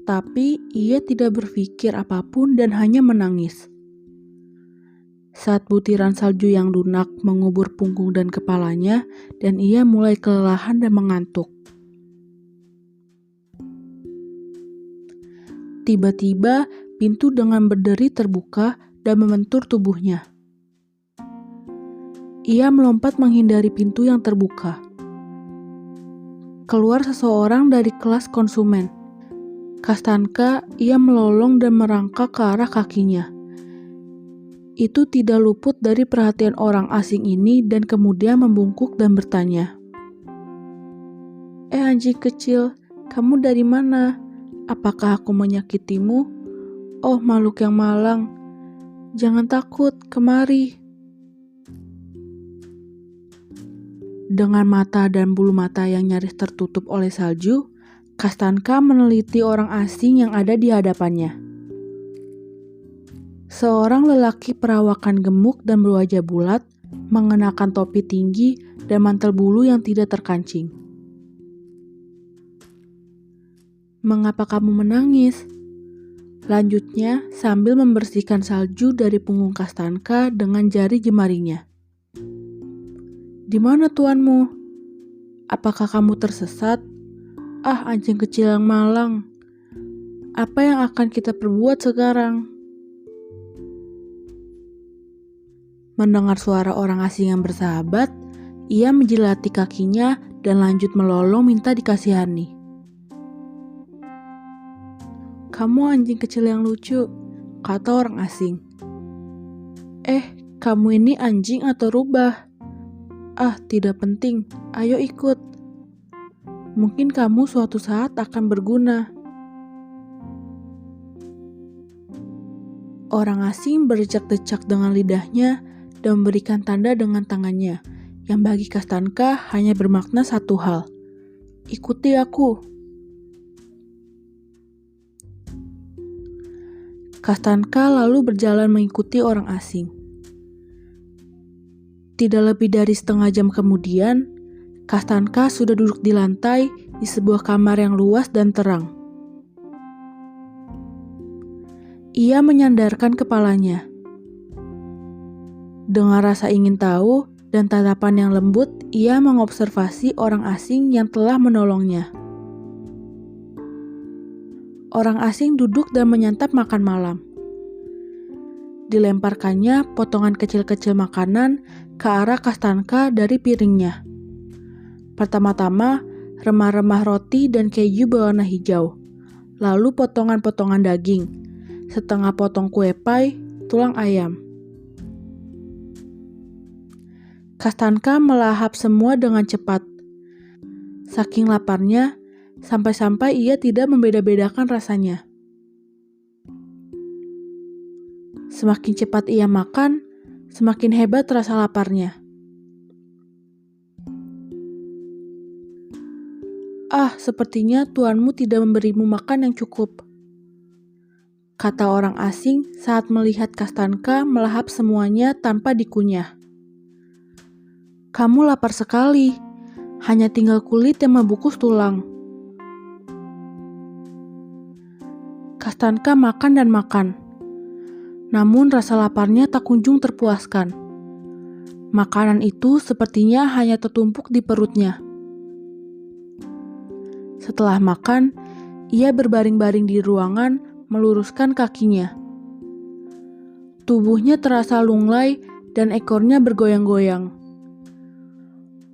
Tapi ia tidak berpikir apapun dan hanya menangis. Saat butiran salju yang lunak mengubur punggung dan kepalanya, dan ia mulai kelelahan dan mengantuk. Tiba-tiba, pintu dengan berderi terbuka dan membentur tubuhnya. Ia melompat menghindari pintu yang terbuka. Keluar seseorang dari kelas konsumen. Kastanka, ia melolong dan merangkak ke arah kakinya. Itu tidak luput dari perhatian orang asing ini dan kemudian membungkuk dan bertanya, anjing kecil, kamu dari mana? Apakah aku menyakitimu? Oh makhluk yang malang, jangan takut, kemari. Dengan mata dan bulu mata yang nyaris tertutup oleh salju, Kastanka meneliti orang asing yang ada di hadapannya. Seorang lelaki perawakan gemuk dan berwajah bulat, mengenakan topi tinggi dan mantel bulu yang tidak terkancing. Mengapa kamu menangis? Lanjutnya sambil membersihkan salju dari punggung Kastanka dengan jari jemarinya. Di mana tuanmu? Apakah kamu tersesat? Ah, anjing kecil yang malang. Apa yang akan kita perbuat sekarang? Mendengar suara orang asing yang bersahabat, ia menjilati kakinya dan lanjut melolong minta dikasihani. Kamu anjing kecil yang lucu, kata orang asing. Kamu ini anjing atau rubah? Ah, tidak penting, ayo ikut. Mungkin kamu suatu saat akan berguna. Orang asing berjejak-jejak dengan lidahnya dan memberikan tanda dengan tangannya, yang bagi Kastanka hanya bermakna satu hal. Ikuti aku. Kastanka lalu berjalan mengikuti orang asing. Tidak lebih dari setengah jam kemudian, Kastanka sudah duduk di lantai di sebuah kamar yang luas dan terang. Ia menyandarkan kepalanya. Dengan rasa ingin tahu dan tatapan yang lembut, ia mengobservasi orang asing yang telah menolongnya. Orang asing duduk dan menyantap makan malam. Dilemparkannya potongan kecil-kecil makanan ke arah Kastanka dari piringnya. Pertama-tama, remah-remah roti dan keju berwarna hijau, lalu potongan-potongan daging, setengah potong kue pie, tulang ayam. Kastanka melahap semua dengan cepat. Saking laparnya, sampai-sampai ia tidak membeda-bedakan rasanya. Semakin cepat ia makan, semakin hebat rasa laparnya. Ah, sepertinya tuanmu tidak memberimu makan yang cukup, kata orang asing saat melihat Kastanka melahap semuanya tanpa dikunyah. Kamu lapar sekali, hanya tinggal kulit yang membungkus tulang. Kastanka makan dan makan. Namun rasa laparnya tak kunjung terpuaskan. Makanan itu sepertinya hanya tertumpuk di perutnya. Setelah makan, ia berbaring-baring di ruangan, meluruskan kakinya. Tubuhnya terasa lunglai dan ekornya bergoyang-goyang.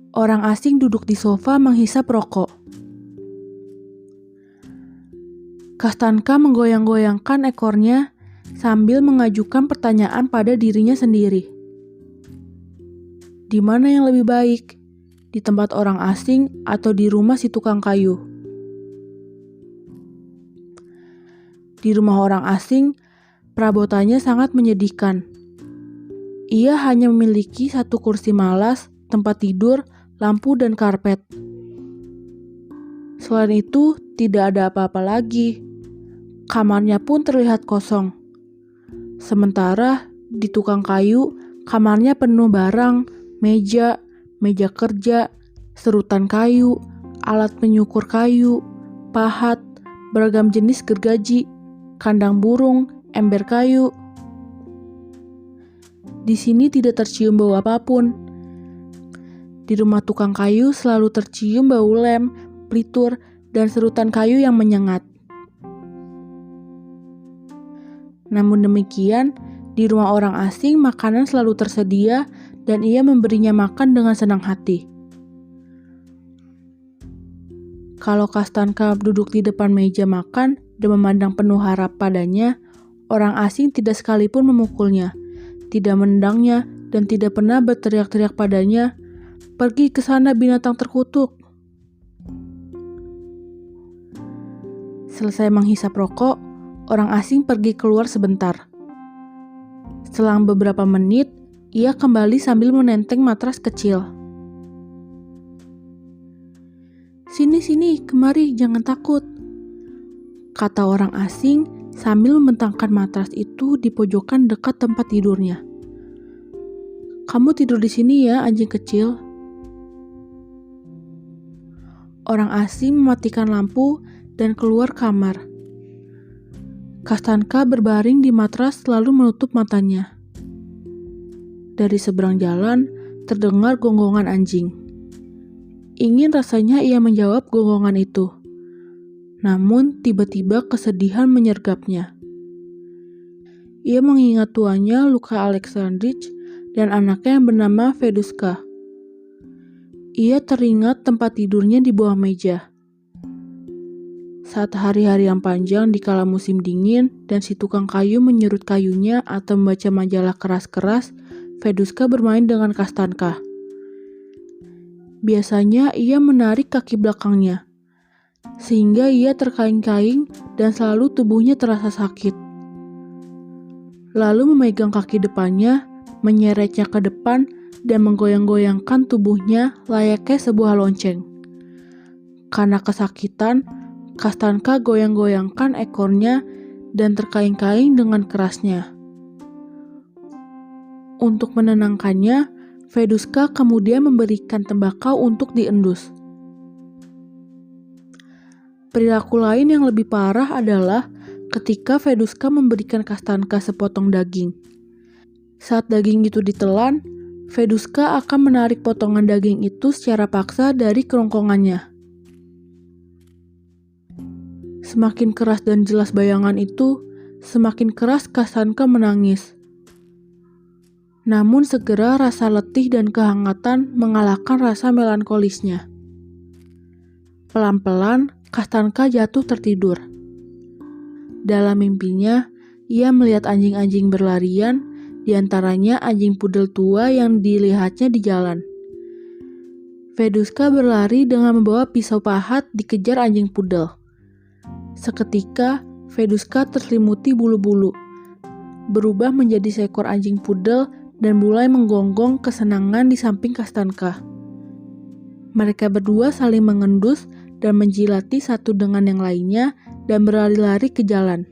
Orang asing duduk di sofa menghisap rokok. Kastanka menggoyang-goyangkan ekornya sambil mengajukan pertanyaan pada dirinya sendiri. Di mana yang lebih baik? Di tempat orang asing atau di rumah si tukang kayu? Di rumah orang asing, perabotannya sangat menyedihkan. Ia hanya memiliki satu kursi malas, tempat tidur, lampu, dan karpet. Selain itu, tidak ada apa-apa lagi. Kamarnya pun terlihat kosong. Sementara di tukang kayu, kamarnya penuh barang, meja kerja, serutan kayu, alat penyukur kayu, pahat, beragam jenis gergaji, kandang burung, ember kayu. Di sini tidak tercium bau apapun. Di rumah tukang kayu selalu tercium bau lem, pelitur, dan serutan kayu yang menyengat. Namun demikian, di rumah orang asing makanan selalu tersedia dan ia memberinya makan dengan senang hati. Kalau Kastanka duduk di depan meja makan dan memandang penuh harap padanya, orang asing tidak sekalipun memukulnya, tidak menendangnya, dan tidak pernah berteriak-teriak padanya, "Pergi ke sana binatang terkutuk." Selesai menghisap rokok, orang asing pergi keluar sebentar. Selang beberapa menit, ia kembali sambil menenteng matras kecil. "Sini, kemari, jangan takut," kata orang asing sambil membentangkan matras itu di pojokan dekat tempat tidurnya. "Kamu tidur di sini ya, anjing kecil." Orang asing mematikan lampu dan keluar kamar. Kastanka berbaring di matras lalu menutup matanya. Dari seberang jalan terdengar gonggongan anjing. Ingin rasanya ia menjawab gonggongan itu. Namun tiba-tiba kesedihan menyergapnya. Ia mengingat tuannya Luka Alexandrich dan anaknya yang bernama Feduska. Ia teringat tempat tidurnya di bawah meja. Saat hari-hari yang panjang di kala musim dingin dan si tukang kayu menyerut kayunya atau membaca majalah keras-keras, Feduska bermain dengan Kastanka. Biasanya ia menarik kaki belakangnya, sehingga ia terkaing-kaing dan selalu tubuhnya terasa sakit. Lalu memegang kaki depannya, menyeretnya ke depan, dan menggoyang-goyangkan tubuhnya layaknya sebuah lonceng. Karena kesakitan, Kastanka goyang-goyangkan ekornya dan terkaing-kaing dengan kerasnya. Untuk menenangkannya, Feduska kemudian memberikan tembakau untuk diendus. Perilaku lain yang lebih parah adalah ketika Feduska memberikan Kastanka sepotong daging. Saat daging itu ditelan, Feduska akan menarik potongan daging itu secara paksa dari kerongkongannya. Semakin keras dan jelas bayangan itu, semakin keras Kastanka menangis. Namun segera rasa letih dan kehangatan mengalahkan rasa melankolisnya. Pelan-pelan, Kastanka jatuh tertidur. Dalam mimpinya, ia melihat anjing-anjing berlarian, di antaranya anjing pudel tua yang dilihatnya di jalan. Feduska berlari dengan membawa pisau pahat dikejar anjing pudel. Seketika, Feduska terselimuti bulu-bulu, berubah menjadi seekor anjing pudel dan mulai menggonggong kesenangan di samping Kastanka. Mereka berdua saling mengendus dan menjilati satu dengan yang lainnya dan berlari-lari ke jalan.